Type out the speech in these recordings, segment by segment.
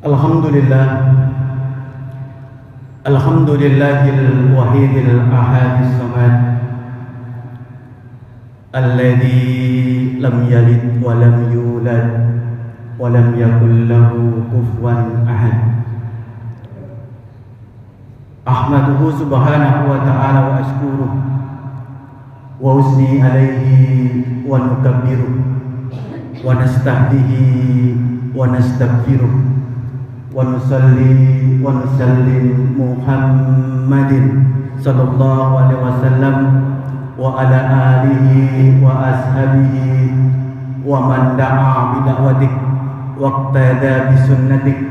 Alhamdulillah, Alhamdulillahil wahidil ahadis samad, alladzi lam yalid wa lam yulad wa lam yakul lahu kufuwan ahad. Ahmaduhu subhanahu wa ta'ala wa ashkuruh wa usni alaihi wa nukabbiruh wa nastahdihi wa nastaghfiruh wa nusalli wa nusallim Muhammadin sallallahu alaihi wasallam wa ala alihi wa ashabihi wa man da'a bi da'watik wa iqtada bi sunnatik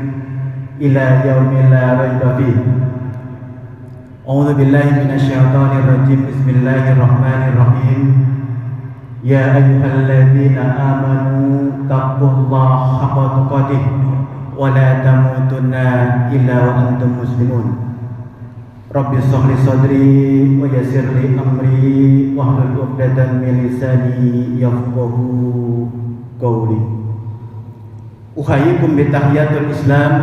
ila yaumil la raiba fihi. A'udzu billahi minasy syaithanir rajim. Bismillahirrahmanirrahim. Ya ayyuhalladzina amanu taqullaha haqqa tuqatih wa la tamutunna illa wa antum muslimun. Rabbi shrah li sadri wa yassir li amri wahlul 'uqdatam min lisani yafqahu qawli. Uhayyikum bi tahiyatul Islam,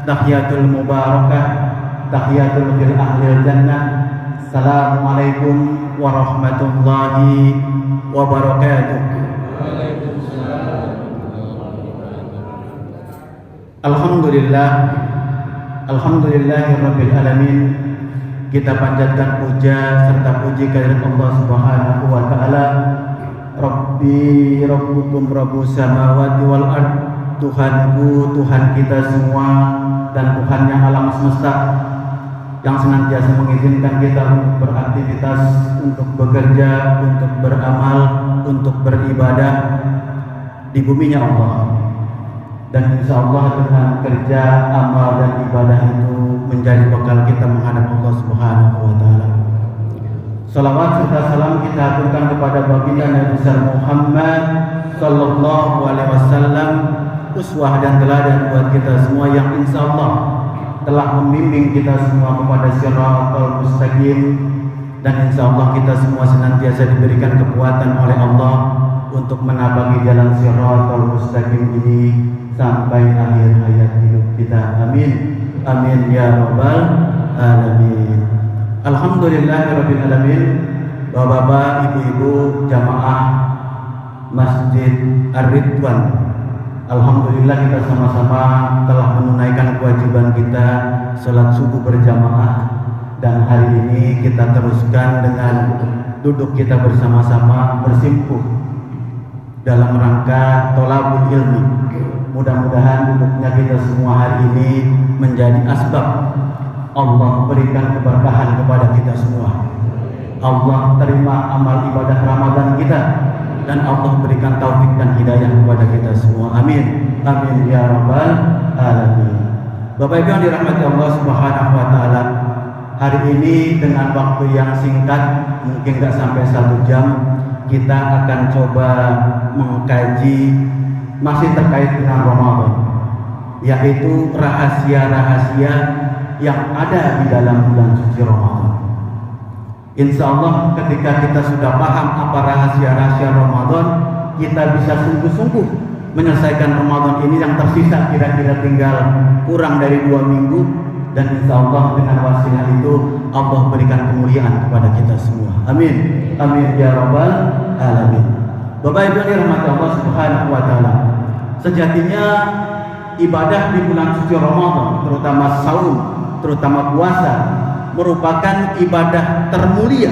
tahiyatul mubarakah, tahiyatul fil ahlil jannah. Assalamualaikum warahmatullahi wabarakatuh. Alhamdulillah, alhamdulillahirabbil alamin. Kita panjatkan puja serta puji kehadirat Allah Subhanahu wa taala. Rabbi rabbukum rabbus samawati wal ard. Tuhanku, Tuhan kita semua dan Tuhannya alam semesta, yang senantiasa mengizinkan kita untuk beraktivitas, untuk bekerja, untuk beramal, untuk beribadah di buminya Allah. Dan insya Allah dengan kerja, amal dan ibadah itu menjadi bekal kita menghadap Allah Subhanahu wa taala. Salawat serta salam kita aturkan kepada baginda Nabi besar Muhammad sallallahu alaihi wasallam, uswah dan teladan buat kita semua yang insya Allah telah membimbing kita semua kepada shiratal mustaqim, dan insya Allah kita semua senantiasa diberikan kekuatan oleh Allah untuk menabangi jalan shiratal mustaqim ini sampai akhir hayat hidup kita. Amin, amin ya rabbal alamin. Alhamdulillahirabbil alamin. Bapak-bapak, ibu-ibu, jamaah Masjid Ar-Ridwan, alhamdulillah kita sama-sama telah menunaikan kewajiban kita salat subuh berjamaah, dan hari ini kita teruskan dengan duduk kita bersama-sama bersimpuh dalam rangka tholabul ilmi. Mudah-mudahan duduknya kita semua hari ini menjadi asbab Allah berikan keberkahan kepada kita semua. Allah terima amal ibadah Ramadan kita, dan Allah berikan taufik dan hidayah kepada kita semua. Amin, amin ya rabbal alamin. Bapak Ibu yang dirahmati Allah Subhanahu wa taala, hari ini dengan waktu yang singkat, mungkin gak sampai 1 jam, kita akan coba mengkaji masih terkait dengan Ramadan, yaitu rahasia-rahasia yang ada di dalam bulan suci Ramadan. Insya Allah ketika kita sudah paham apa rahasia-rahasia Ramadan, kita bisa sungguh-sungguh menyelesaikan Ramadan ini yang tersisa kira-kira tinggal kurang dari 2 minggu, dan insya Allah dengan wasilah itu Allah berikan kemuliaan kepada kita semua. Amin, amin ya rabbal alamin. Bapak Ibu yang dirahmati Allah Subhanahu wa taala, sejatinya ibadah di bulan suci Ramadan, terutama saum, terutama puasa, merupakan ibadah termulia,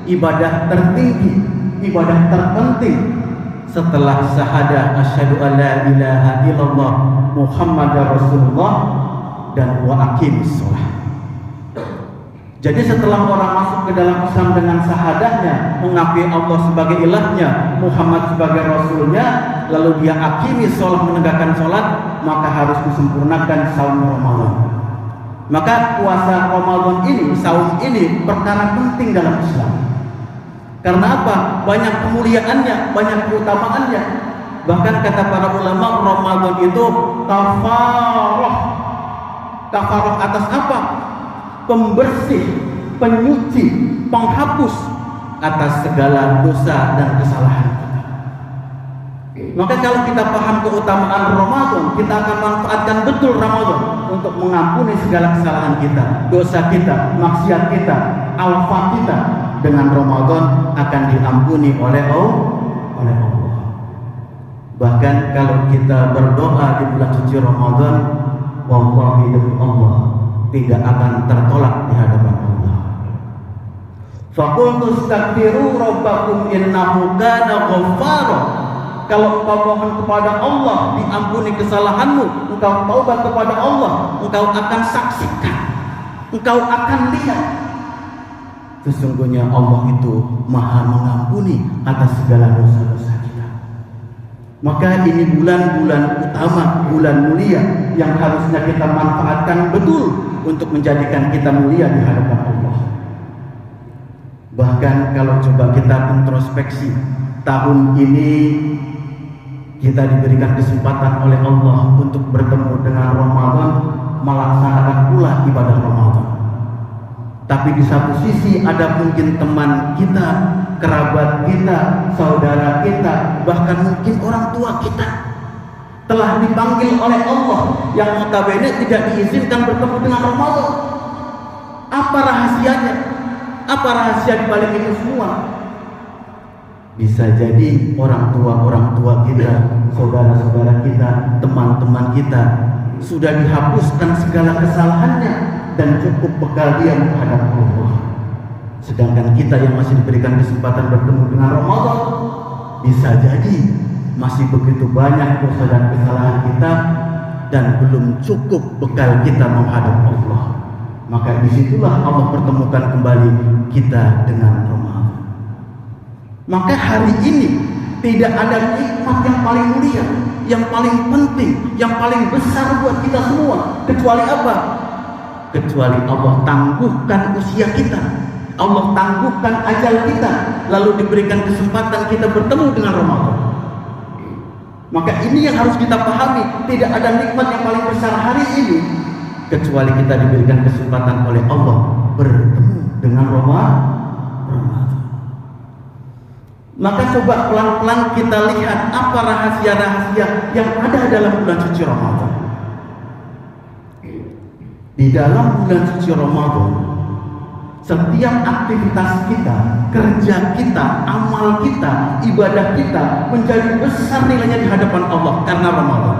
ibadah tertinggi, ibadah terpenting setelah syahadah asyhadu an la ilaha illallah Muhammadar Rasulullah dan wa aqimis shalah. Jadi setelah orang masuk ke dalam Islam dengan syahadahnya, mengakui Allah sebagai ilahnya, Muhammad sebagai rasulnya, lalu dia aqimis shalah, menegakkan sholat, maka harus disempurnakan saum Ramadan. Maka puasa Ramadan ini, saum ini perkara penting dalam Islam. Karena apa? Banyak kemuliaannya, banyak keutamaannya. Bahkan kata para ulama, Ramadan itu kafarah. Kafarah atas apa? Pembersih, penyuci, penghapus atas segala dosa dan kesalahan kita. Maka kalau kita paham keutamaan Ramadan, kita akan manfaatkan betul Ramadan untuk mengampuni segala kesalahan kita, dosa kita, maksiat kita, alfa kita. Dengan Ramadan akan diampuni oleh Allah. Bahkan kalau kita berdoa di bulan suci Ramadan, wallahi demi Allah tidak akan tertolak di hadapan Allah. Faqultu astaghfiru rabbakum innahu kana ghaffara. Kalau engkau mohon kepada Allah diampuni kesalahanmu, engkau taubat kepada Allah, engkau akan saksikan, engkau akan lihat, sesungguhnya Allah itu maha mengampuni atas segala dosa-dosa kita. Maka ini bulan-bulan utama, bulan mulia yang harusnya kita manfaatkan betul untuk menjadikan kita mulia di hadapan Allah. Bahkan kalau coba kita introspeksi, tahun ini kita diberikan kesempatan oleh Allah untuk bertemu dengan Ramadan, melaksanakan pula ibadah Ramadan. Tapi di satu sisi ada mungkin teman kita, kerabat kita, saudara kita, bahkan mungkin orang tua kita telah dipanggil oleh Allah yang notabene tidak diizinkan bertemu dengan Ramadan. Apa rahasianya? Apa rahasia di balik itu semua? Bisa jadi orang tua kita, saudara-saudara kita, teman-teman kita sudah dihapuskan segala kesalahannya dan cukup bekal dia menghadap Allah. Sedangkan kita yang masih diberikan kesempatan bertemu dengan Ramadan, bisa jadi masih begitu banyak dosa dan kesalahan kita dan belum cukup bekal kita menghadap Allah. Maka disitulah Allah pertemukan kembali kita dengan Ramadan. Maka hari ini tidak ada nikmat yang paling mulia, yang paling penting, yang paling besar buat kita semua, kecuali apa? Kecuali Allah tangguhkan usia kita, Allah tangguhkan ajal kita, lalu diberikan kesempatan kita bertemu dengan Ramadan. Maka ini yang harus kita pahami, tidak ada nikmat yang paling besar hari ini kecuali kita diberikan kesempatan oleh Allah bertemu dengan Ramadan. Maka coba pelan-pelan kita lihat apa rahasia-rahasia yang ada dalam bulan suci Ramadan. Di dalam bulan suci Ramadan, setiap aktivitas kita, kerja kita, amal kita, ibadah kita menjadi besar nilainya di hadapan Allah karena Ramadan.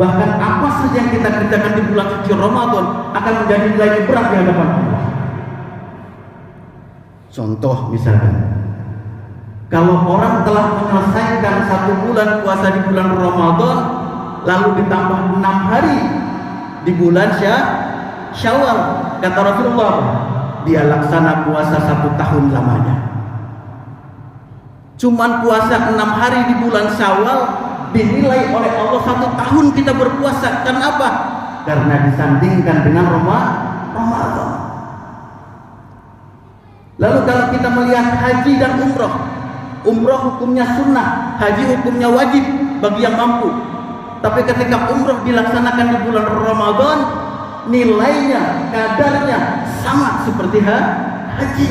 Bahkan apa saja yang kita kerjakan di bulan suci Ramadan akan menjadi nilai berat di hadapan Allah. Contoh misalkan, kalau orang telah menyelesaikan 1 bulan puasa di bulan Ramadan, lalu ditambah 6 hari di bulan Syawal, kata Rasulullah, dia laksana puasa 1 tahun lamanya. Cuman puasa 6 hari di bulan Syawal dinilai oleh Allah 1 tahun kita berpuasa. Karena apa? Karena disandingkan dengan Ramadan. Lalu kalau kita melihat haji dan umroh hukumnya sunnah, haji hukumnya wajib bagi yang mampu. Tapi ketika umroh dilaksanakan di bulan Ramadan, nilainya, kadarnya sama seperti haji.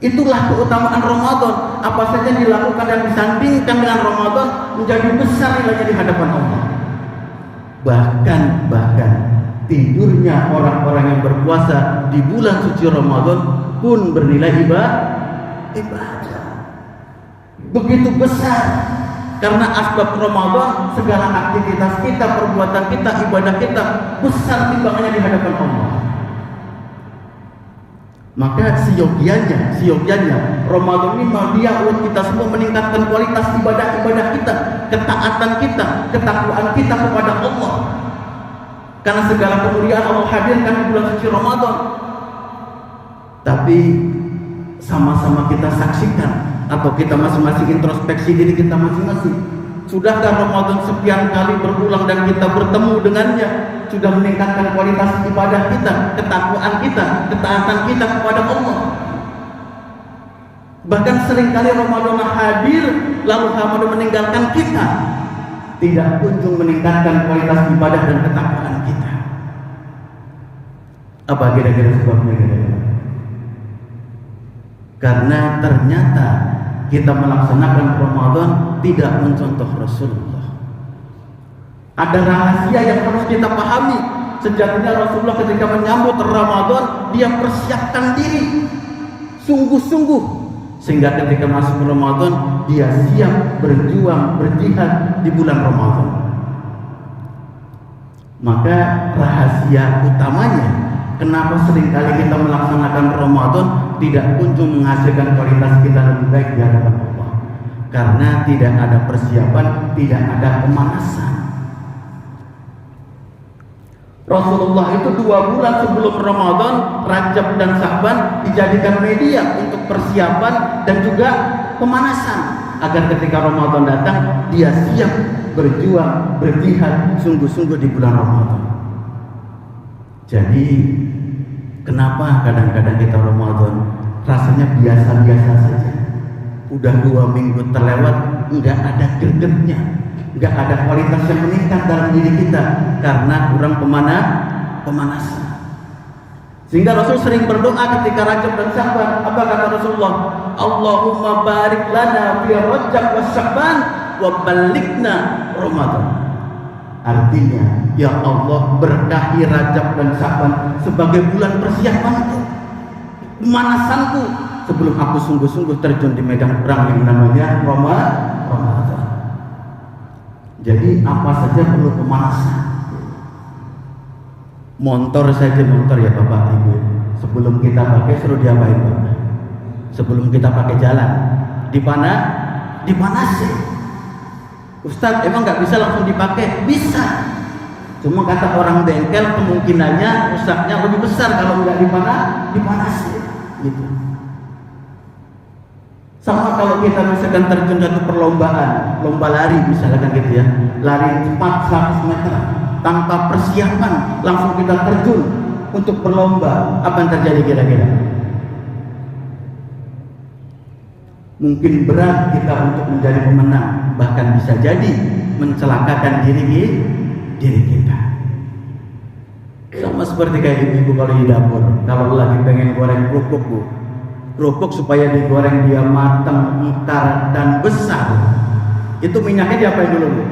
Itulah keutamaan Ramadan. Apa saja yang dilakukan dan disandingkan dengan Ramadan menjadi besar nilainya di hadapan Allah. Bahkan tidurnya orang-orang yang berpuasa di bulan suci Ramadan pun bernilai ibadah. Begitu besar, karena asbab Ramadan, segala aktivitas kita, perbuatan kita, ibadah kita besar timbangannya di hadapan Allah. Maka siogianya Ramadan ini mau dia buat kita semua meningkatkan kualitas ibadah kita, ketaatan kita, ketakwaan kita kepada Allah. Karena segala kemuliaan Allah hadirkan di bulan suci Ramadan. Tapi sama-sama kita saksikan, atau kita masing-masing introspeksi diri kita masing-masing. Sudahkah Ramadan sekian kali berulang dan kita bertemu dengannya sudah meningkatkan kualitas ibadah kita, ketakwaan kita, ketaatan kita kepada Allah? Bahkan seringkali Ramadan hadir lalu Ramadan meninggalkan kita, tidak kunjung meningkatkan kualitas ibadah dan ketakwaan kita. Apa kira-kira sebabnya? Karena ternyata kita melaksanakan Ramadan tidak mencontoh Rasulullah. Ada rahasia yang harus kita pahami. Sejatinya Rasulullah ketika menyambut Ramadan, dia persiapkan diri sungguh-sungguh, sehingga ketika masuk Ramadan dia siap berjuang, berjihad di bulan Ramadan. Maka rahasia utamanya kenapa seringkali kita melaksanakan Ramadan tidak kunjung menghasilkan kualitas kita lebih baik di hadapan Allah, karena tidak ada persiapan, tidak ada pemanasan. Rasulullah itu 2 bulan sebelum Ramadan, Rajab dan Sya'ban, dijadikan media untuk persiapan dan juga pemanasan, agar ketika Ramadan datang dia siap berjuang, berjihad sungguh-sungguh di bulan Ramadan. Jadi kenapa kadang-kadang kita Ramadan rasanya biasa-biasa saja? Udah 2 minggu terlewat, nggak ada gregetnya, nggak ada kualitas yang meningkat dalam diri kita karena kurang pemanasan. Sehingga Rasul sering berdoa ketika Rajab dan Sya'ban. Apa kata Rasulullah? Allahumma barik lana fi Rajab wa Sya'ban wa balighna Ramadan. Artinya, ya Allah, berkahi Rajab dan Sya'ban sebagai bulan persiapanku, pemanasanku sebelum aku sungguh-sungguh terjun di medan perang yang namanya Ramadan. Jadi apa saja perlu pemanasan. Motor saja, motor ya Bapak Ibu, sebelum kita pakai suruh diapain Bapak? Sebelum kita pakai jalan dipanasin. Ustadz, emang nggak bisa langsung dipakai? Bisa, cuma kata orang bengkel kemungkinannya rusaknya lebih besar kalau nggak dipanasin gitu. Sama kalau kita misalkan terjun satu perlombaan, lomba lari misalkan gitu ya, lari cepat 100 meter tanpa persiapan, langsung kita terjun untuk berlomba, apa yang terjadi kira-kira? Mungkin berat kita untuk menjadi pemenang, bahkan bisa jadi mencelakakan diri kita. Sama seperti kayak ibu-ibu kalau di dapur, kalau lagi pengen goreng kerupuk Bu, kerupuk supaya digoreng dia matang, mekar dan besar, itu minyaknya diapain dulu Bu?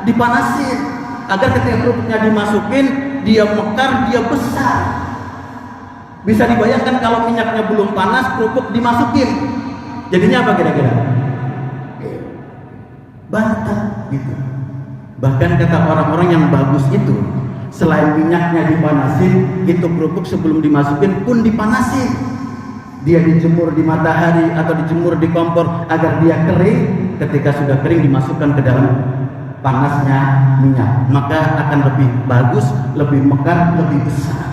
Dipanasin agar ketika kerupuknya dimasukin dia mekar, dia besar. Bisa dibayangkan kalau minyaknya belum panas, kerupuk dimasukin, jadinya apa kira-kira? Bantat gitu. Bahkan kata orang-orang yang bagus itu, selain minyaknya dipanasin, itu kerupuk sebelum dimasukin pun dipanasin. Dia dijemur di matahari atau dijemur di kompor agar dia kering. Ketika sudah kering dimasukkan ke dalam panasnya minyak, maka akan lebih bagus, lebih mekar, lebih besar.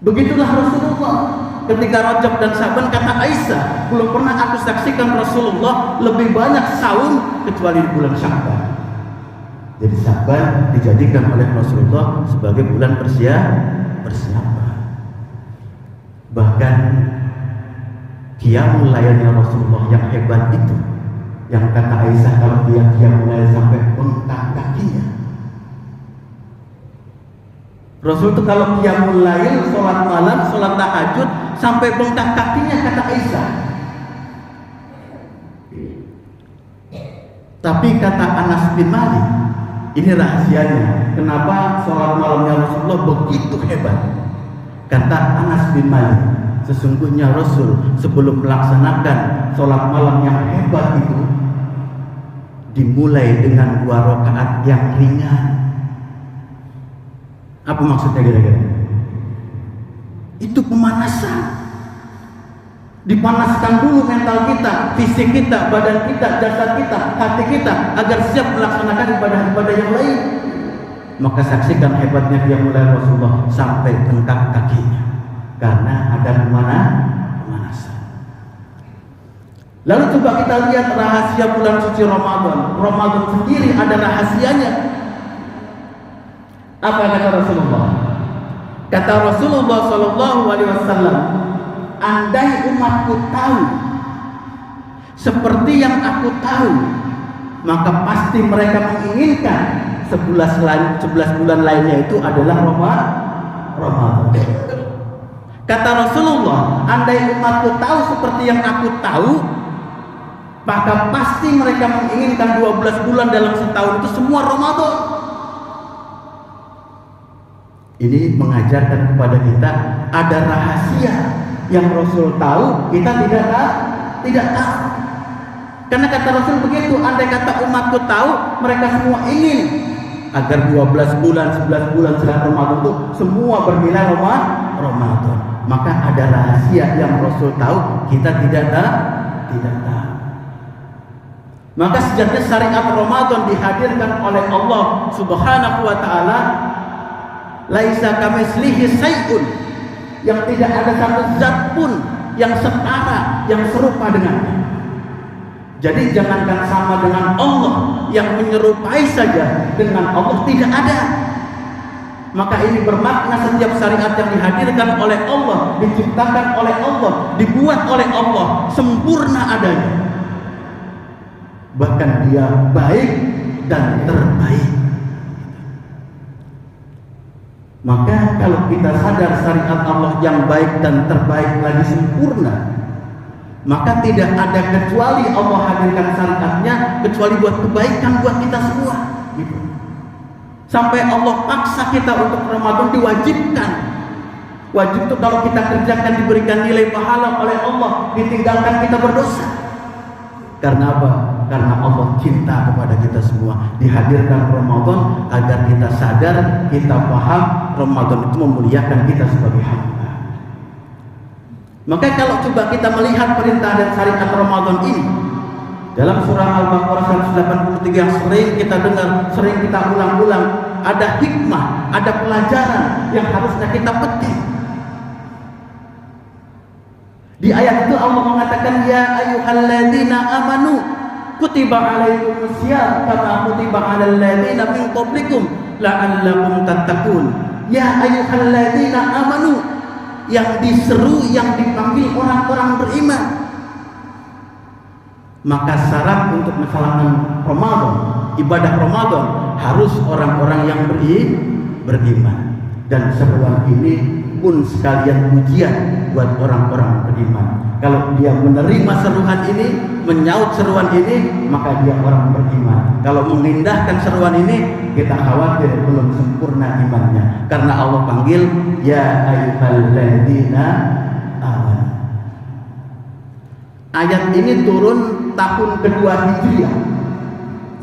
Begitulah Rasulullah ketika Rajab dan Sya'ban. Kata Aisyah, belum pernah aku saksikan Rasulullah lebih banyak saum kecuali di bulan Sya'ban. Jadi Sya'ban dijadikan oleh Rasulullah sebagai bulan persiapan. Bahkan qiyamul lailnya Rasulullah yang hebat itu, yang kata Aisyah kalau dia qiyamul lail sampai bengkak kakinya. Rasul itu kalau qiyamul lail, sholat malam, sholat tahajud sampai bengkak kakinya, kata Aisyah. Tapi kata Anas bin Malik, ini rahasianya kenapa sholat malamnya Rasulullah begitu hebat. Kata Anas bin Malik, sesungguhnya Rasul sebelum melaksanakan sholat malam yang hebat itu dimulai dengan 2 rakaat yang ringan. Apa maksudnya kira-kira? Itu pemanasan. Dipanaskan dulu mental kita, fisik kita, badan kita, jasad kita, hati kita agar siap melaksanakan ibadah-ibadah yang lain. Maka saksikan hebatnya dia mulai Rasulullah sampai bengkak kakinya, karena ada pemanasan. Lalu coba kita lihat rahasia bulan suci Ramadan. Ramadan sendiri ada rahasianya. Apa kata Rasulullah? Kata Rasulullah SAW, andai umatku tahu seperti yang aku tahu, maka pasti mereka menginginkan 11 bulan lainnya itu adalah Ramadan. Kata Rasulullah, andai umatku tahu seperti yang aku tahu, maka pasti mereka menginginkan 12 bulan dalam setahun itu semua Ramadan. Ini mengajarkan kepada kita ada rahasia yang Rasul tahu, kita tidak tahu. Karena kata Rasul begitu, andai kata umatku tahu, mereka semua ingin agar 12 bulan, 11 bulan setelah Ramadan itu semua bernilai Ramadan. Maka ada rahasia yang Rasul tahu, kita tidak tahu. Maka sejatinya syariat Ramadan dihadirkan oleh Allah Subhanahu wa taala, laisa kamitslihi syai'un, yang tidak ada satu zat pun yang setara, yang serupa dengannya. Jadi jangankan sama dengan Allah, yang menyerupai saja dengan Allah tidak ada. Maka ini bermakna setiap syariat yang dihadirkan oleh Allah, diciptakan oleh Allah, dibuat oleh Allah, sempurna adanya. Bahkan dia baik dan terbaik. Maka kalau kita sadar syariat Allah yang baik dan terbaik lagi sempurna, maka tidak ada kecuali Allah hadirkan syariatnya kecuali buat kebaikan buat kita semua gitu. Sampai Allah paksa kita untuk Ramadan diwajibkan. Wajib itu kalau kita kerjakan diberikan nilai pahala oleh Allah, ditinggalkan kita berdosa. Karena apa? Karena Allah cinta kepada kita semua. Dihadirkan Ramadan agar kita sadar, kita paham Ramadan itu memuliakan kita sebagai hamba. Maka kalau coba kita melihat perintah dan syariat Ramadan ini dalam surah Al-Baqarah 183 yang sering kita dengar, sering kita ulang-ulang, ada hikmah, ada pelajaran yang harusnya kita petik. Di ayat itu Allah mengatakan, ya ayyuhalladzina amanu kutiba alaikumusiyam kama kutiba alal ladzina min qablikum la'allakum tattaqun. Ya ayyuhalladzina amanu, yang diseru, yang dipanggil orang-orang beriman. Maka syarat untuk melaksanakan Ramadan, ibadah Ramadan, harus orang-orang yang beriman. Dan seruan ini pun sekalian ujian buat orang-orang beriman. Kalau dia menerima seruan ini, menyaut seruan ini, maka dia orang beriman. Kalau mengindahkan seruan ini, kita khawatir belum sempurna imannya. Karena Allah panggil, ya ayyuhalladzina amanu. Ayat ini turun tahun kedua Hijriah.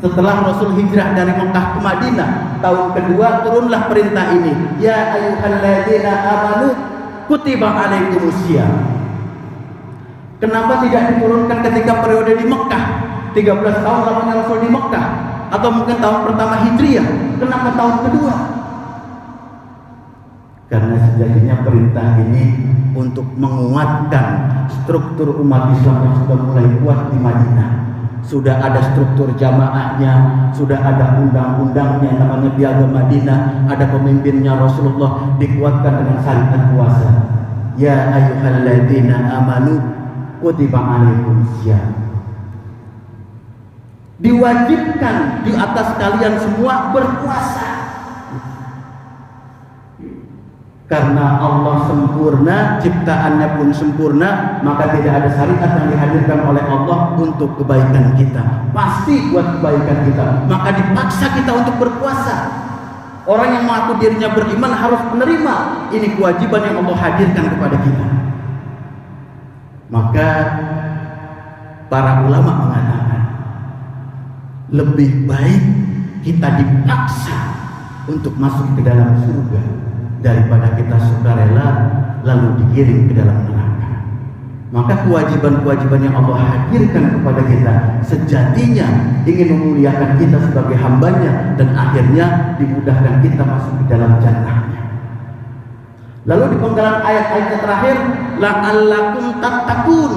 Setelah Rasul hijrah dari Mekah ke Madinah, tahun kedua turunlah perintah ini. Ya ayyuhalladzina amanu kutiba alaikumusiyam. Kenapa tidak diturunkan ketika periode di Mekah? 13 tahun lamanya Rasul di Mekah, atau mungkin tahun pertama Hijriah. Kenapa tahun kedua? Karena sejatinya perintah ini untuk menguatkan struktur umat Islam yang sudah mulai kuat di Madinah. Sudah ada struktur jamaahnya, sudah ada undang-undangnya namanya Piagam Madinah, ada pemimpinnya Rasulullah, dikuatkan dengan syariat puasa. Ya ayyuhalladzina amanu kutiba alaikumusiyam. Diwajibkan di atas kalian semua berpuasa. Karena Allah sempurna, ciptaannya pun sempurna, maka tidak ada syariat yang dihadirkan oleh Allah untuk kebaikan kita. Pasti buat kebaikan kita. Maka dipaksa kita untuk berpuasa. Orang yang mengaku dirinya beriman harus menerima. Ini kewajiban yang Allah hadirkan kepada kita. Maka para ulama mengatakan, lebih baik kita dipaksa untuk masuk ke dalam surga daripada kita sukarela lalu digiring ke dalam neraka. Maka kewajiban-kewajiban yang Allah hadirkan kepada kita sejatinya ingin memuliakan kita sebagai hambanya, dan akhirnya dimudahkan kita masuk ke dalam jannahnya. Lalu di penggalan ayat-ayat terakhir, la'allakum tattaqun.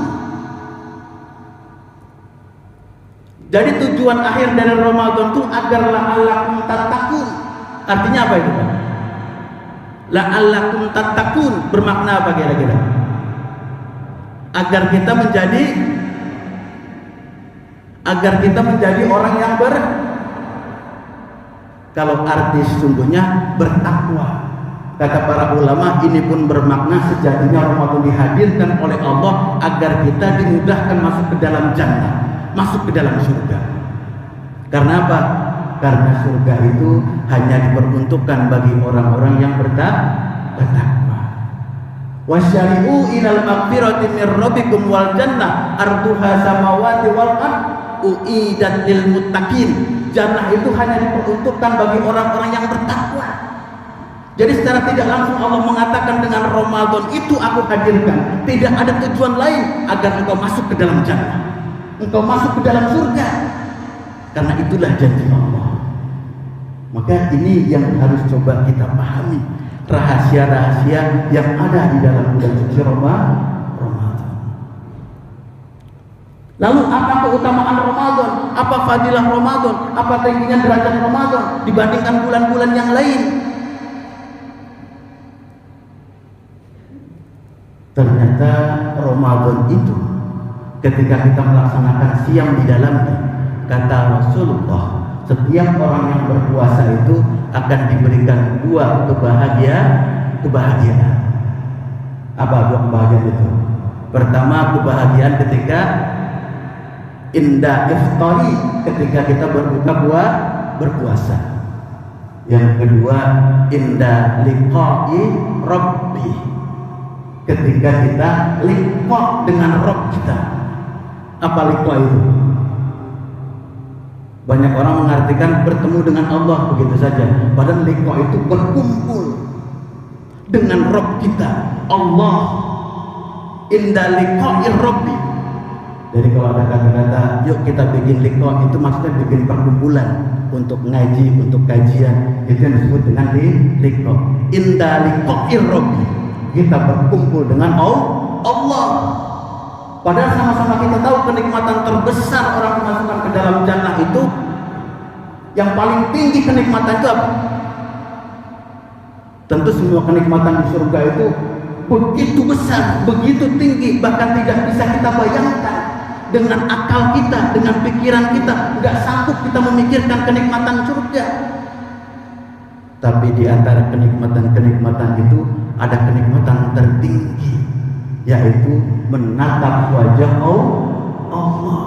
Jadi tujuan akhir dari Ramadan itu agar la'allakum tattaqun. Artinya apa itu, Pak? La'allakum tattaqun bermakna apa kira-kira? Agar kita menjadi orang yang kalau arti sesungguhnya bertakwa. Kata para ulama, ini pun bermakna sejatinya Ramadan dihadirkan oleh Allah agar kita dimudahkan masuk ke dalam jannah, masuk ke dalam surga. Karena apa? Karena surga itu hanya diperuntukkan bagi orang-orang yang bertakwa. Wasyari'u ilal maghfirati mir rabbikum wal jannah arduha samawati wal ard uidat lil muttaqin. Jannah itu hanya diperuntukkan bagi orang-orang yang bertakwa. Jadi secara tidak langsung Allah mengatakan dengan Ramadan itu aku hadirkan. Tidak ada tujuan lain agar engkau masuk ke dalam jannah, engkau masuk ke dalam surga. Karena itulah janji Allah. Maka ini yang harus coba kita pahami, rahasia-rahasia yang ada di dalam bulan suci Ramadan. Lalu apa keutamaan Ramadan? Apa fadilah Ramadan? Apa tingginya derajat Ramadan dibandingkan bulan-bulan yang lain? Ternyata Ramadan itu ketika kita melaksanakan siam di dalamnya, kata Rasulullah, setiap orang yang berpuasa itu akan diberikan dua kebahagiaan. Apa dua kebahagiaan itu? Pertama, kebahagiaan ketika indah iftari, ketika kita berpuasa. Yang kedua, indah liqa'i rabbi, ketika kita liqa dengan Rabb kita. Apa liqa itu? Banyak orang mengartikan bertemu dengan Allah begitu saja. Padahal liqa itu berkumpul dengan Rabb kita, Allah. Inda liqa'i rabbi. Jadi kalau ada kata-kata yuk kita bikin liqa, itu maksudnya bikin perkumpulan untuk ngaji, untuk kajian. Itu yang disebut dengan liqa. Inda liqa'i rabbi, kita berkumpul dengan Allah. Padahal sama-sama kita tahu kenikmatan terbesar orang dimasukkan ke dalam jannah itu, yang paling tinggi kenikmatan itu apa? Tentu semua kenikmatan di surga itu begitu besar, begitu tinggi, bahkan tidak bisa kita bayangkan. Dengan akal kita, dengan pikiran kita, nggak sanggup kita memikirkan kenikmatan surga. Tapi di antara kenikmatan-kenikmatan itu ada kenikmatan tertinggi, yaitu menatap wajah Allah.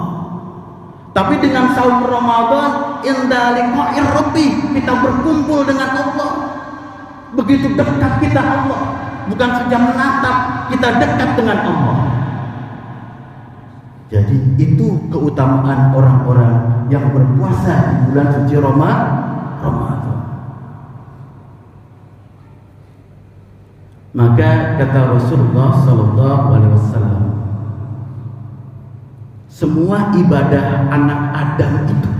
Tapi dengan saum Ramadan, inda liqa'ir rabbi, kita berkumpul dengan Allah. Begitu dekat kita Allah, bukan saja menatap, kita dekat dengan Allah. Jadi itu keutamaan orang-orang yang berpuasa di bulan suci Ramadan. Maka kata Rasulullah SAW, semua ibadah anak Adam itu,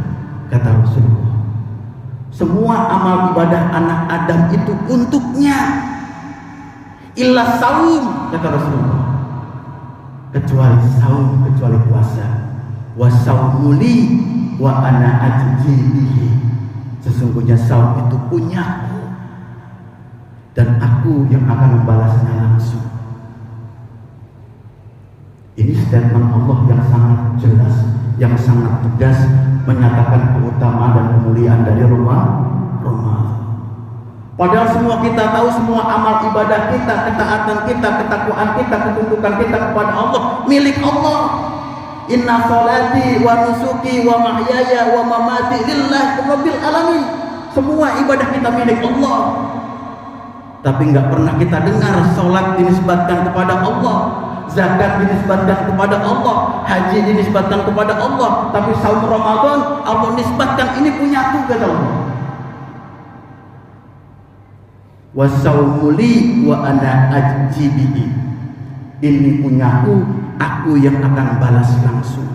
kata Rasulullah, semua amal ibadah anak Adam itu untuknya, illa saum, kata Rasulullah, kecuali saum, kecuali puasa. Wa saumuli wa ana ajzi bihi, sesungguhnya saum itu punyaku dan aku yang akan membalasnya langsung. Ini statement Allah yang sangat jelas, yang sangat tegas, menyatakan keutamaan dan kemuliaan dari Ramadan. Padahal semua kita tahu, semua amal ibadah kita, ketaatan kita, ketakwaan kita, ketundukan kita kepada Allah milik Allah. Inna sholati wa nusuki wa mahyaya wa mamati lillahi rabbil alamin. Semua ibadah kita milik Allah. Tapi nggak pernah kita dengar sholat dinisbatkan kepada Allah, zakat dinisbatkan kepada Allah, haji dinisbatkan kepada Allah. Tapi saum Ramadan Allah nisbatkan, ini punyaku, kata Allah. Wasaumuli wa ana ajzi bihi, ini punyaku, aku yang akan balas langsung.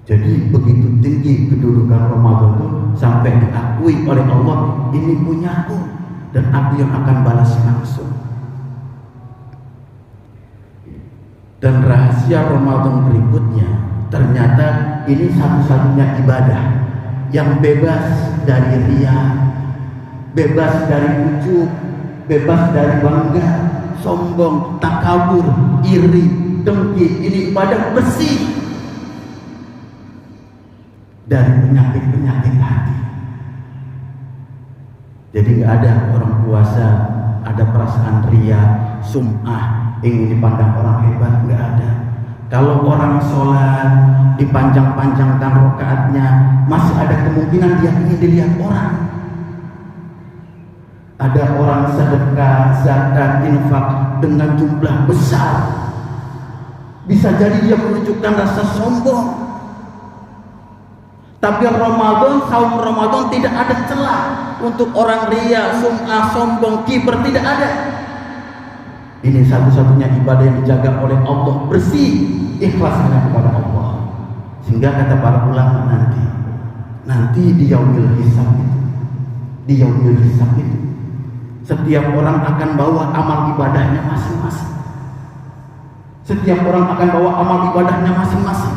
Jadi begitu tinggi kedudukan Ramadan itu sampai diakui oleh Allah, ini punyaku dan aku yang akan balas langsung. Dan rahasia Ramadan berikutnya, ternyata ini satu-satunya ibadah yang bebas dari riya, bebas dari ujub, bebas dari bangga, sombong, takabur, iri, dengki. Ini ibadah bersih dari penyakit-penyakit hati. Jadi nggak ada orang puasa ada perasaan ria, sum'ah, ingin dipandang orang hebat, nggak ada. Kalau orang sholat dipanjang-panjangkan rakaatnya, masih ada kemungkinan dia ingin dilihat orang. Ada orang sedekah, zakat, infak dengan jumlah besar, bisa jadi dia menunjukkan rasa sombong. Tapi Ramadan, saum Ramadan tidak ada celah untuk orang ria, sum'ah, sombong, kiber, tidak ada. Ini satu-satunya ibadah yang dijaga oleh Allah, bersih, ikhlas hanya kepada Allah. Sehingga kata para ulama nanti di yaumil hisab itu, setiap orang akan bawa amal ibadahnya masing-masing. Setiap orang akan bawa amal ibadahnya masing-masing.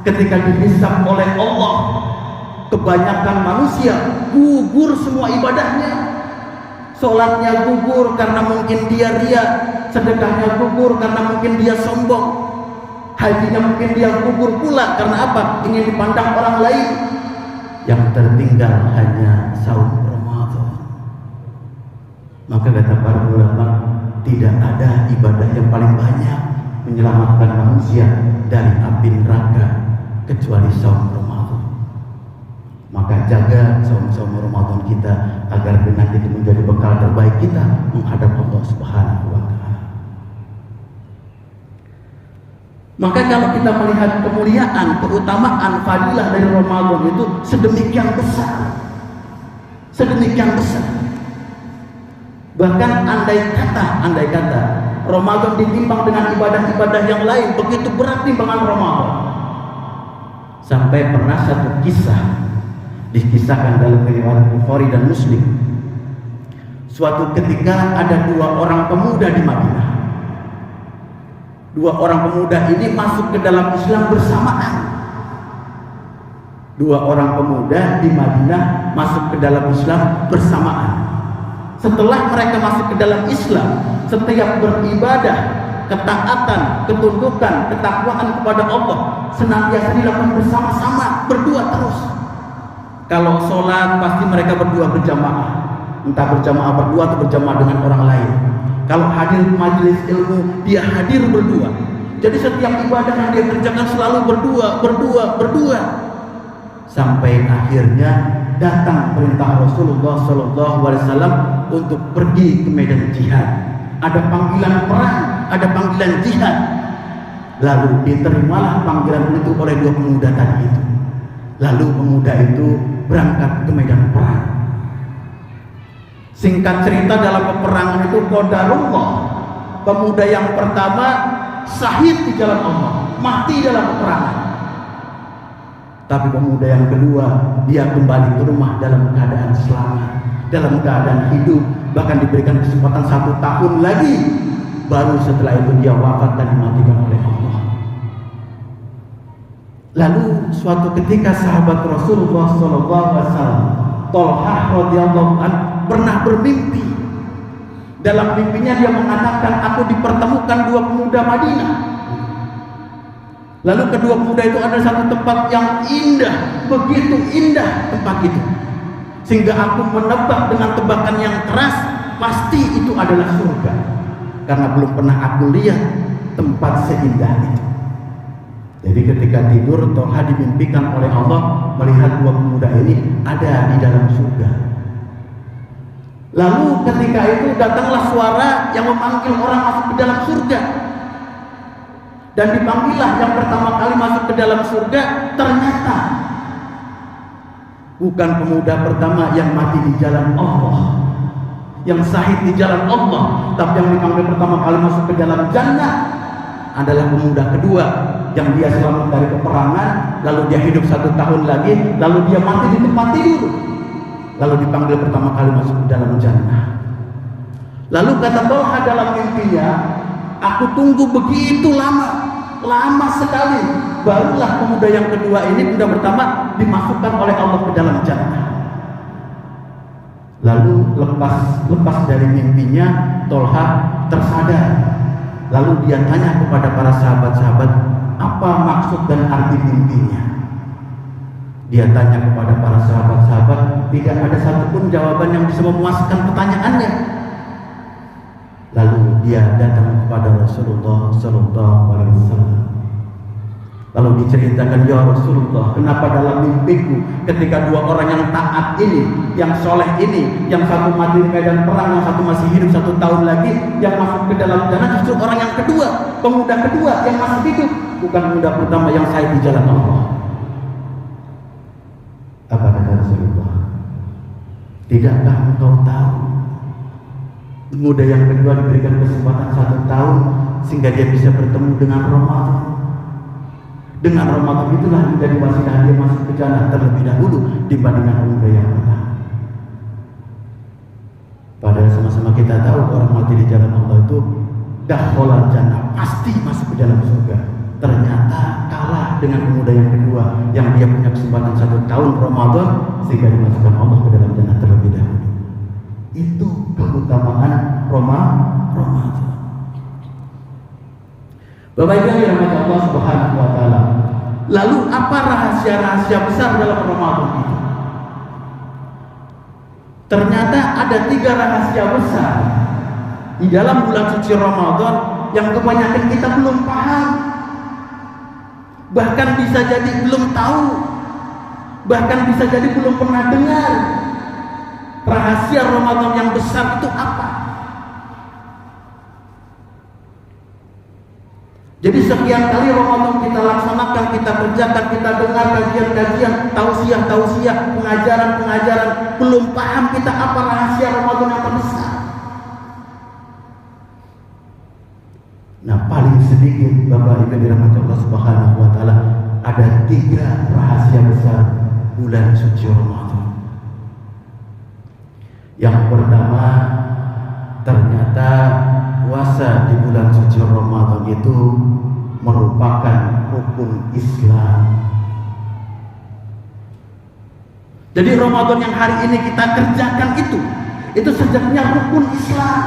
Ketika dihisab oleh Allah, kebanyakan manusia gugur semua ibadahnya. Sholatnya gugur karena mungkin dia ria, sedekahnya gugur karena mungkin dia sombong, hajinya mungkin dia gugur pula karena apa? Ingin dipandang orang lain. Yang tertinggal hanya saum Ramadan. Maka kata para ulama, tidak ada ibadah yang paling banyak menyelamatkan manusia dari api neraka kecuali saum Ramadan. Maka jaga saum Ramadan kita agar dengan itu menjadi bekal terbaik kita menghadap Allah Subhanahu wa Ta'ala. Maka kalau kita melihat kemuliaan, keutamaan, fadilah dari Ramadan itu sedemikian besar, bahkan andai kata Ramadan ditimbang dengan ibadah-ibadah yang lain, begitu berat timbangan Ramadan. Sampai pernah satu kisah dikisahkan dalam riwayat Bukhari dan Muslim. Suatu ketika ada dua orang pemuda di Madinah. Dua orang pemuda ini masuk ke dalam Islam bersamaan. Dua orang pemuda di Madinah masuk ke dalam Islam bersamaan. Setelah mereka masuk ke dalam Islam, setiap beribadah, ketaatan, ketundukan, ketakwaan kepada Allah senantiasa dilakukan bersama-sama, berdua terus. Kalau sholat pasti mereka berdua berjamaah, entah berjamaah berdua atau berjamaah dengan orang lain. Kalau hadir majelis ilmu, dia hadir berdua. Jadi setiap ibadah yang dia kerjakan selalu berdua. Sampai akhirnya datang perintah Rasulullah SAW untuk pergi ke medan jihad. Ada panggilan perang, ada panggilan jihad. Lalu diterimalah panggilan itu oleh dua pemuda tadi itu. Lalu pemuda itu berangkat ke medan perang. Singkat cerita, dalam peperangan itu qadarullah, pemuda yang pertama syahid di jalan Allah, mati dalam peperangan. Tapi pemuda yang kedua, dia kembali ke rumah dalam keadaan selamat, dalam keadaan hidup, bahkan diberikan kesempatan 1 tahun lagi. Baru setelah itu dia wafat dan dimatikan oleh Allah. Lalu suatu ketika sahabat Rasulullah SAW, Thalhah radhiyallahu anhu, pernah bermimpi. Dalam mimpinya dia mengatakan, aku dipertemukan dua pemuda Madinah. Lalu kedua pemuda itu ada satu tempat yang indah, begitu indah tempat itu, sehingga aku menebak dengan tebakan yang keras, pasti itu adalah surga, karena belum pernah aku lihat tempat seindah itu. Jadi ketika tidur, Thalhah dimimpikan oleh Allah melihat dua pemuda ini ada di dalam surga. Lalu ketika itu datanglah suara yang memanggil orang masuk ke dalam surga. Dan dipanggillah yang pertama kali masuk ke dalam surga. Ternyata bukan pemuda pertama yang mati di jalan Allah, yang syahid di jalan Allah, tapi yang dipanggil pertama kali masuk ke dalam jannah adalah pemuda kedua, yang dia selamat dari peperangan, lalu dia hidup 1 tahun lagi, lalu dia mati di tempat tidur, lalu dipanggil pertama kali masuk ke dalam jannah. Lalu kata Thalhah dalam mimpinya, aku tunggu begitu lama sekali, barulah pemuda yang kedua ini, pemuda pertama, dimasukkan oleh Allah ke dalam jannah. Lalu lepas dari mimpinya, Thalhah tersadar. Lalu dia tanya kepada para sahabat-sahabat, apa maksud dan arti mimpinya? Dia tanya kepada para sahabat-sahabat, tidak ada satupun jawaban yang bisa memuaskan pertanyaannya. Lalu dia datang kepada Rasulullah SAW. Lalu diceritakan, ya Rasulullah, kenapa dalam mimpiku ketika dua orang yang taat ini, yang soleh ini, yang satu mati di medan perang, yang satu masih hidup 1 tahun lagi, yang masuk ke dalam jannah justru orang yang kedua, pemuda kedua yang masih hidup, bukan pemuda pertama yang saya di jalan Allah. Apa kata Rasulullah? Tidakkah engkau tahu pemuda yang kedua diberikan kesempatan 1 tahun sehingga dia bisa bertemu dengan Ramadan. Dengan Ramadan itulah menjadi wasilah dia masuk ke jannah terlebih dahulu dibandingkan pemuda yang pertama. Padahal sama-sama kita tahu orang mati di jalan Allah itu dakhalal jannah, pasti masuk ke dalam surga. Ternyata kalah dengan pemuda yang kedua yang dia punya kesempatan 1 tahun Ramadan sehingga dimasukkan Allah ke dalam jannah terlebih dahulu. Itu keutamaan Ramadan. Bapak Ibu yang dirahmati Allah Subhanahu wa taala. Lalu apa rahasia-rahasia besar dalam Ramadan itu? Ternyata ada 3 rahasia besar di dalam bulan suci Ramadan yang kebanyakan kita belum paham. Bahkan bisa jadi belum tahu. Bahkan bisa jadi belum pernah dengar. Rahasia Ramadan yang besar itu apa? Jadi sekian kali Ramadan kita laksanakan, kita kerjakan, kita dengar kajian-kajian, tausiah, pengajaran, belum paham kita apa rahasia Ramadan yang terbesar. Nah, paling sedikit Bapak Ibu dirahmati Allah Subhanahu wa taala, ada 3 rahasia besar bulan suci Ramadan. Yang pertama, ternyata puasa di bulan suci Ramadan itu merupakan rukun Islam. Jadi Ramadan yang hari ini kita kerjakan itu sejatinya rukun Islam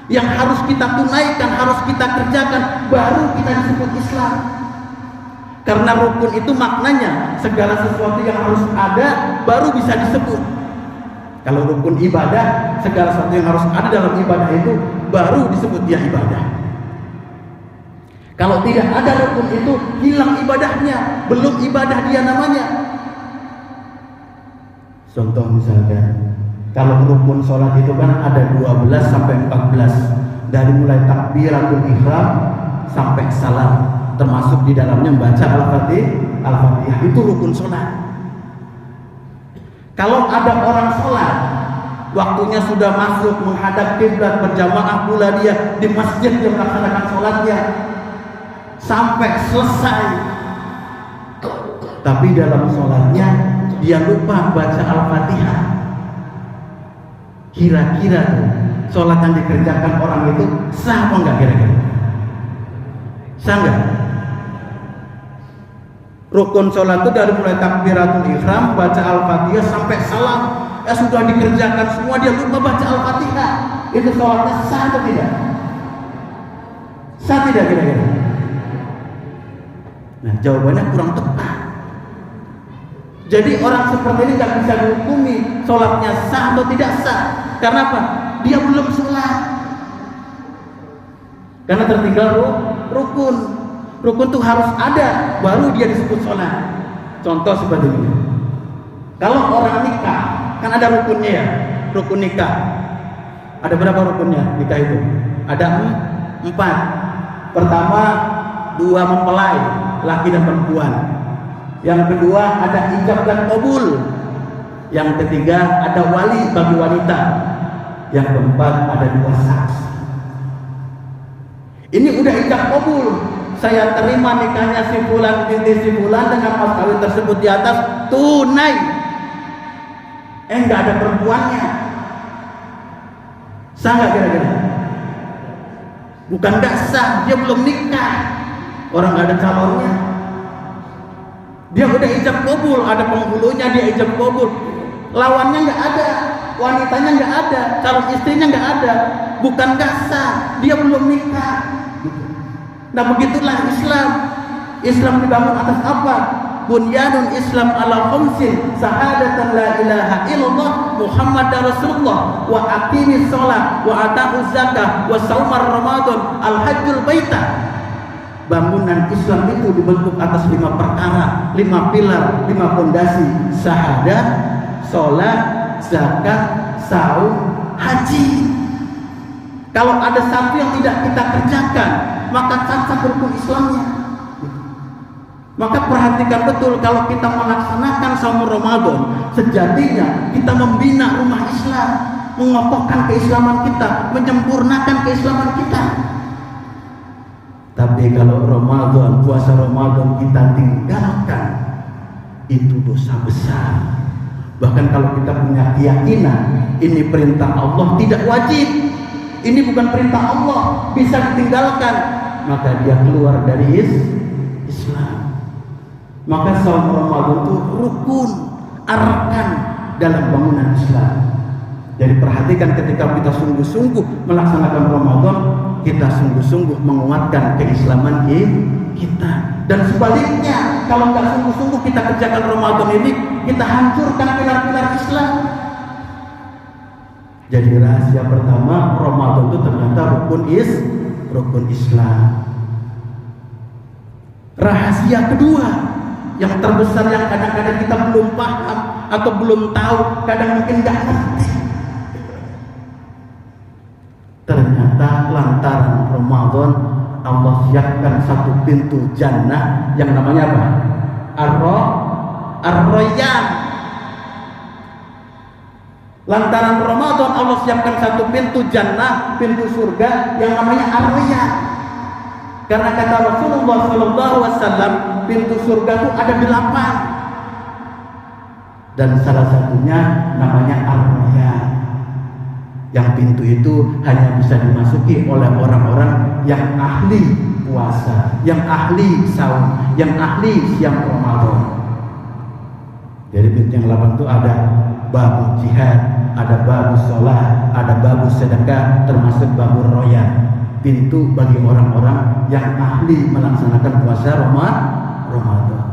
yang harus kita tunaikan, harus kita kerjakan, baru kita disebut Islam. Karena rukun itu maknanya segala sesuatu yang harus ada baru bisa disebut. Kalau rukun ibadah, segala sesuatu yang harus ada dalam ibadah itu baru disebut dia ibadah. Kalau tidak ada rukun itu, hilang ibadahnya, belum ibadah dia namanya. Contoh misalkan, kalau rukun sholat itu kan ada 12 sampai 14, dari mulai takbiratul ihram sampai salam, termasuk di dalamnya membaca Al-Fatihah, itu rukun sholat. Kalau ada orang sholat, waktunya sudah masuk menghadap kiblat berjamaah pula dia di masjid, dia melaksanakan sholatnya sampai selesai, tapi dalam sholatnya dia lupa baca Al-Fatihah. Kira-kira tuh sholat yang dikerjakan orang itu sah apa enggak kira-kira? Sah enggak? Rukun sholat itu dari mulai takbiratul ihram, baca Al-Fatihah sampai salam, sudah dikerjakan semua, dia lupa baca Al-Fatihah. Itu sholatnya sah atau tidak? Sah tidak kira-kira? Nah, jawabannya kurang tepat. Jadi orang seperti ini nggak bisa dihukumi sholatnya sah atau tidak sah. Karena apa? Dia belum sholat. Karena tertinggal rukun. Rukun itu harus ada, baru dia disebut sholat. Contoh seperti ini. Kalau orang nikah, kan ada rukunnya ya, rukun nikah. Ada berapa rukunnya nikah itu? Ada 4. Pertama, 2 mempelai, laki dan perempuan. Yang kedua ada ijab dan qabul. Yang ketiga ada wali bagi wanita. Yang keempat ada 2 saksi. Ini udah ijab qabul. Saya terima nikahnya si fulan binti si fulan dengan mas kawin tersebut di atas tunai. Enggak ada perempuannya. Sah nggak kira-kira? Bukan nggak sah, dia belum nikah. Orang nggak ada calonnya. Dia udah ijab qabul, ada penghulunya, dia ijab qabul. Lawannya nggak ada, wanitanya nggak ada, calon istrinya nggak ada. Bukan nggak sah, dia belum nikah. Nah begitulah Islam. Islam dibangun atas apa? bunyanul Islam ala khamsin syahadatan la ilaha illallah Muhammadar Rasulullah wa aqimis shalah wa ata'uz zakah wa shaumar ramadan al hajjul baita. Bangunan Islam itu dibentuk atas 5 perkara, 5 pilar, 5 fondasi: syahadat, sholat, zakat, saum, haji. Kalau ada satu yang tidak kita kerjakan, maka cacat rukun Islamnya. Maka perhatikan betul, kalau kita melaksanakan saum Ramadan, sejatinya kita membina rumah Islam, mengokohkan keislaman kita, menyempurnakan keislaman kita. Tapi kalau Ramadan, puasa Ramadan kita tinggalkan, itu dosa besar. Bahkan kalau kita punya keyakinan ini perintah Allah, tidak wajib, ini bukan perintah Allah, bisa ditinggalkan, maka dia keluar dari Islam. Maka saum Ramadan itu rukun, arkan dalam bangunan Islam. Jadi perhatikan, ketika kita sungguh-sungguh melaksanakan Ramadan, kita sungguh-sungguh menguatkan keislaman kita. Dan sebaliknya, kalau nggak sungguh-sungguh kita kerjakan Ramadan ini, kita hancurkan pilar-pilar Islam. Jadi rahasia pertama, Ramadan itu ternyata rukun Islam. Rahasia kedua, yang terbesar, yang kadang-kadang kita belum paham atau belum tahu, kadang mungkin nggak ngerti. Ternyata lantaran Ramadan Allah siapkan satu pintu jannah yang namanya apa? Ar-Rayyan. Lantaran Ramadan Allah siapkan satu pintu jannah, pintu surga yang namanya Ar-Rayyan. Karena kata Rasulullah SAW, pintu surga itu ada 8, dan salah satunya namanya Ar-Rayyan. Yang pintu itu hanya bisa dimasuki oleh orang-orang yang ahli puasa, yang ahli saum, yang ahli siam Ramadan. Jadi pintu yang 8 itu ada bab jihad, ada bab sholat, ada bab sedekah, termasuk bab royan. Pintu bagi orang-orang yang ahli melaksanakan puasa Ramadan.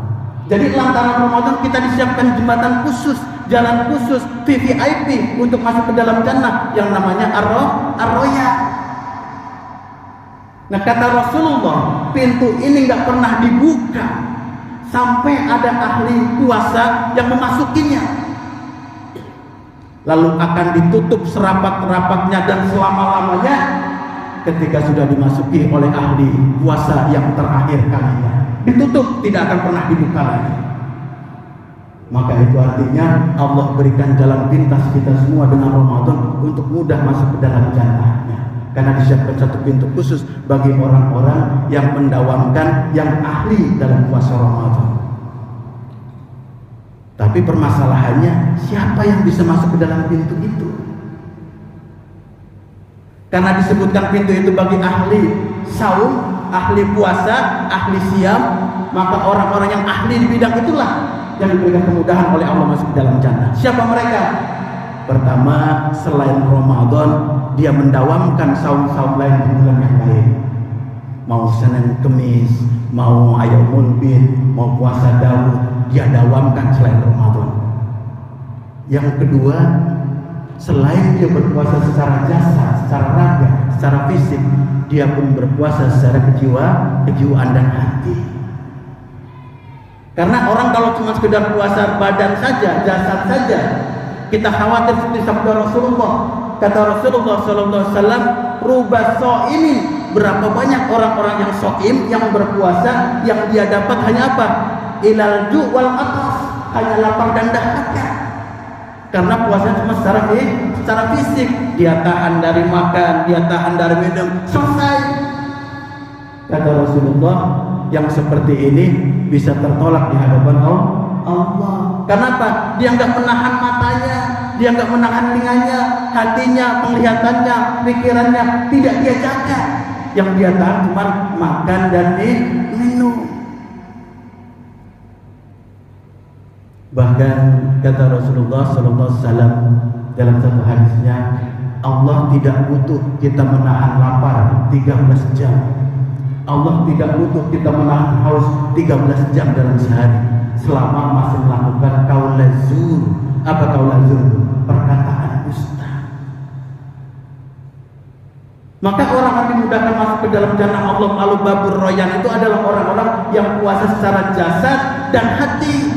Jadi lantaran Ramadan kita disiapkan jembatan khusus, jalan khusus, VVIP untuk masuk ke dalam jannah yang namanya Ar-Rayyan. Nah, kata Rasulullah, pintu ini nggak pernah dibuka sampai ada ahli puasa yang memasukinya. Lalu akan ditutup serapat-rapatnya dan selama-lamanya ketika sudah dimasuki oleh ahli puasa yang terakhir kalinya. Ditutup, tidak akan pernah dibuka lagi. Maka itu artinya Allah berikan jalan pintas kita semua dengan Ramadan untuk mudah masuk ke dalam jannahnya. Karena disiapkan satu pintu khusus bagi orang-orang yang mendawamkan, yang ahli dalam puasa Ramadan. Tapi permasalahannya, siapa yang bisa masuk ke dalam pintu itu? Karena disebutkan pintu itu bagi ahli saum, ahli puasa, ahli siam, maka orang-orang yang ahli di bidang itulah yang diberikan kemudahan oleh Allah masuk ke dalam jannah. Siapa mereka? Pertama, selain Ramadan, dia mendawamkan saum-saum lain di bulan yang lain. Mau Senin Kemis, mau Ayyamul Bid, mau puasa Daud, dia dawamkan selain Ramadan. Yang kedua, selain dia berpuasa secara jasad, secara raga, secara fisik, dia pun berpuasa secara kejiwaan dan hati. Karena orang kalau cuma sekedar puasa badan saja, jasad saja, kita khawatir seperti sabda Rasulullah. Kata Rasulullah SAW, rubah so'imin, berapa banyak orang-orang yang so'im, yang berpuasa, yang dia dapat hanya apa? Ilal ju' wal atas, hanya lapar dan dahaga. Karena puasa cuma secara fisik, dia tahan dari makan, dia tahan dari minum, selesai. Kata Rasulullah, yang seperti ini bisa tertolak di hadapan Allah. Kenapa? Dia nggak menahan matanya, dia nggak menahan telinganya, hatinya, penglihatannya, pikirannya, tidak dia jaga. Yang dia tahan cuma makan dan minum. Bahkan kata Rasulullah SAW dalam satu hadisnya, Allah tidak butuh kita menahan lapar 13 jam. Allah tidak butuh kita menahan haus 13 jam dalam sehari selama masih melakukan qaul zur. Apa qaul zur itu? Perkataan dusta. Maka orang yang dimudahkan masuk ke dalam jannah Allah lalu babur royan itu adalah orang-orang yang puasa secara jasad dan hati,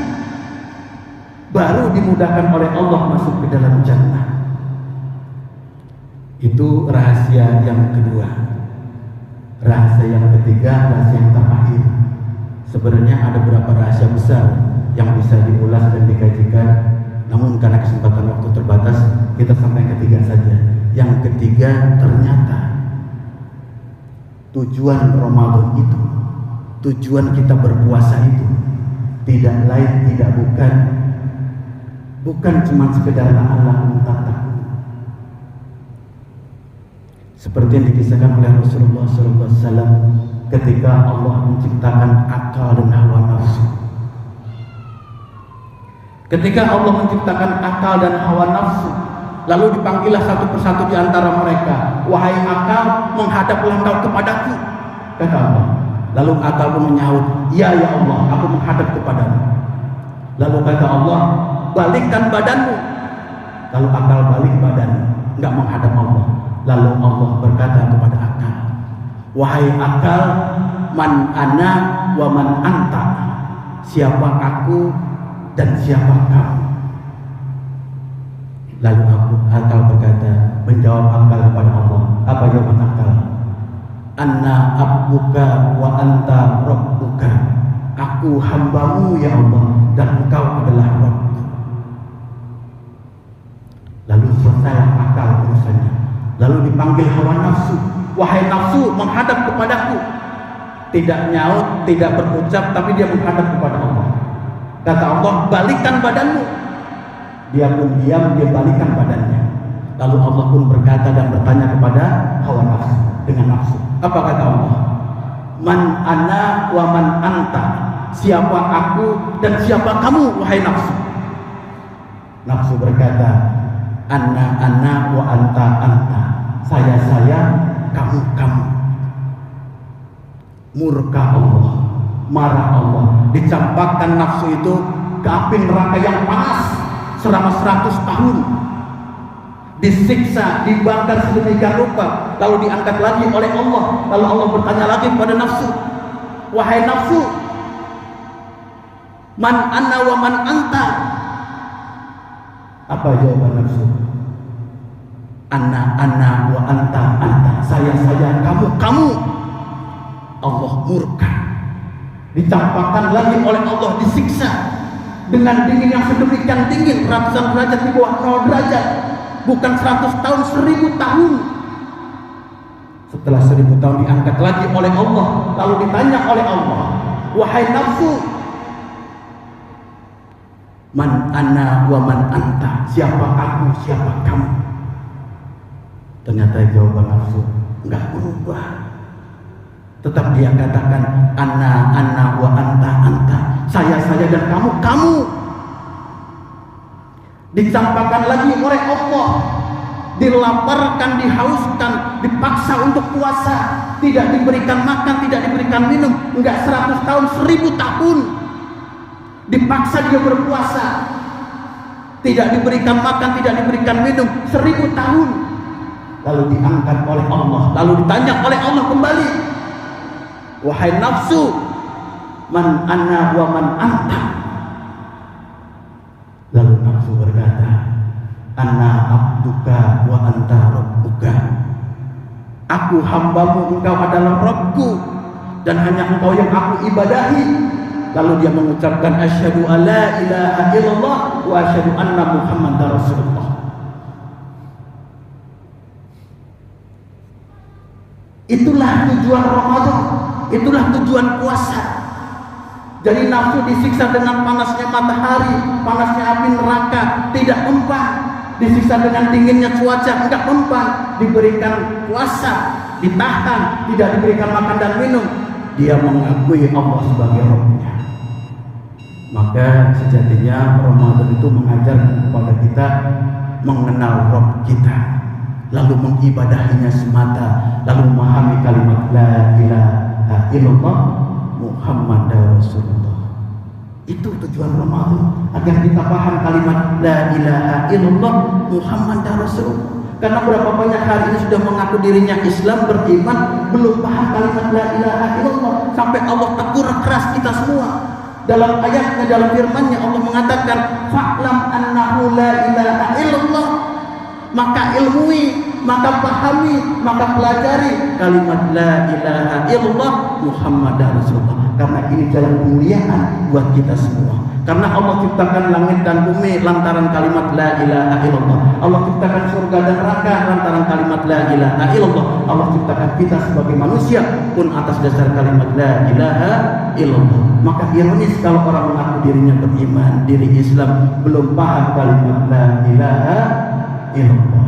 baru dimudahkan oleh Allah masuk ke dalam jannah. Itu rahasia yang kedua. Rahasia yang ketiga, rahasia yang terakhir. Sebenarnya ada beberapa rahasia besar yang bisa diulas dan dikajikan, namun karena kesempatan waktu terbatas, kita sampai ketiga saja. Yang ketiga, ternyata tujuan Ramadan itu, tujuan kita berpuasa itu tidak lain tidak bukan cuma sekedar la'allakum tattaqun. Seperti yang dikisahkan oleh Rasulullah SAW ketika Allah menciptakan akal dan hawa nafsu. Ketika Allah menciptakan akal dan hawa nafsu, lalu dipanggillah satu persatu di antara mereka, wahai akal, menghadaplah engkau kepadaku, kata Allah. Lalu akal pun menyahut, ya Allah, aku menghadap kepadamu. Lalu kata Allah, balikkan badanmu. Lalu akal balik badanmu, enggak menghadap Allah. Lalu Allah berkata kepada akal, wahai akal, man ana wa man anta, siapa aku dan siapa kamu. Lalu akal berkata, menjawab akal kepada Allah, apa jawaban akal? Anna abduka wa anta rabbuka, aku hambamu ya Allah dan engkau adalah Rabbku. Lalu selesai akal urusannya. Lalu dipanggil hawa nafsu, wahai nafsu, menghadap kepadaku. Tidak nyaut, tidak berucap, tapi dia menghadap kepada Allah. Kata Allah, balikkan badanmu. Dia pun diam, dia balikkan badannya. Lalu Allah pun berkata dan bertanya kepada hawa nafsu dengan nafsu. Apa kata Allah? Man ana wa man anta, siapa aku dan siapa kamu wahai nafsu. Nafsu berkata, Anna wa anta, saya, kamu. Murka Allah, marah Allah, dicampakkan nafsu itu ke api neraka yang panas selama 100 tahun, disiksa, dibakar sedemikian rupa, lalu diangkat lagi oleh Allah. Lalu Allah bertanya lagi kepada nafsu, wahai nafsu, man anna wa man anta. Apa jawaban nafsu? Anna wa anta, saya, kamu. Allah murka, dicampakkan lagi oleh Allah, disiksa dengan dingin yang sedemikian dingin, ratusan derajat di bawah 0 derajat, bukan 100 tahun, 1000 tahun. Setelah 1000 tahun diangkat lagi oleh Allah, lalu ditanya oleh Allah, wahai nafsu, man ana wa man anta, siapa aku, siapa kamu. Ternyata jawaban nafsu enggak berubah, tetap dia katakan ana wa anta, saya dan kamu. Dicampakkan lagi oleh Allah, dilaparkan, dihauskan, dipaksa untuk puasa, tidak diberikan makan, tidak diberikan minum, enggak 100 tahun, 1000 tahun. Dipaksa dia berpuasa, tidak diberikan makan, tidak diberikan minum 1000 tahun. Lalu diangkat oleh Allah, lalu ditanya oleh Allah kembali, wahai nafsu, man ana wa man anta. Lalu nafsu berkata, ana abduka wa anta rabbuka, aku hambamu, engkau adalah Rabbku, dan hanya engkau yang aku ibadahi. Lalu dia mengucapkan asyhadu alla ilaha illallah wa asyhadu anna muhammadar rasulullah. Itulah tujuan Ramadan, itulah tujuan puasa. Jadi nafsu disiksa dengan panasnya matahari, panasnya api neraka, tidak mempan. Disiksa dengan dinginnya cuaca, enggak mempan. Diberikan puasa, ditahan, tidak diberikan makan dan minum. Dia mengakui Allah sebagai Rabb-Nya. Maka sejatinya Ramadan itu mengajar kepada kita mengenal Rabb kita, lalu mengibadahinya semata, lalu memahami kalimat la ilaha ilaha illallah Muhammadar Rasulullah. Itu tujuan Ramadan, agar kita paham kalimat la ilaha illallah Muhammadar Rasulullah. Karena berapa banyak hari ini sudah mengaku dirinya Islam, beriman, belum paham kalimat la ilaha illallah, sampai Allah tegur keras kita semua. Dalam ayatnya, dalam firman-Nya Allah mengatakan, fa'lam annahu la ilaha illallah, maka ilmui, maka pahami, maka pelajari kalimat la ilaha illallah Muhammadar Rasulullah. Karena ini jalan kemuliaan buat kita semua. Karena Allah ciptakan langit dan bumi lantaran kalimat la ilaha illallah. Allah ciptakan surga dan neraka lantaran kalimat la ilaha illallah. Allah ciptakan kita sebagai manusia pun atas dasar kalimat la ilaha illallah. Maka ironis kalau orang mengaku dirinya beriman, diri Islam, belum paham kalimat la ilaha illallah.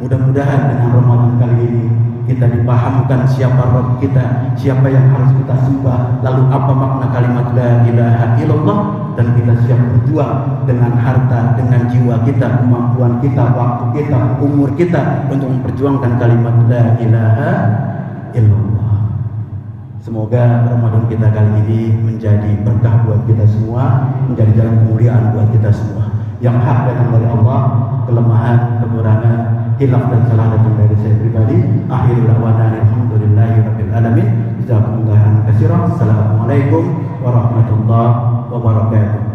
Mudah-mudahan dengan Ramadan kali ini kita dipahamkan siapa Rabb kita, siapa yang harus kita sembah, lalu apa makna kalimat la ilaha illallah, dan kita siap berjuang dengan harta, dengan jiwa kita, kemampuan kita, waktu kita, umur kita untuk memperjuangkan kalimat la ilaha illallah. Semoga Ramadan kita kali ini menjadi berkah buat kita semua, menjadi jalan kemuliaan buat kita semua. Yang hak datang dari Allah, kelemahan, kekurangan, hilaf dan salah datang dari saya pribadi. Akhirul da'wana alhamdulillahirabbil alamin. Jazakumullahu khairan katsiran. Assalamualaikum warahmatullahi wabarakatuh.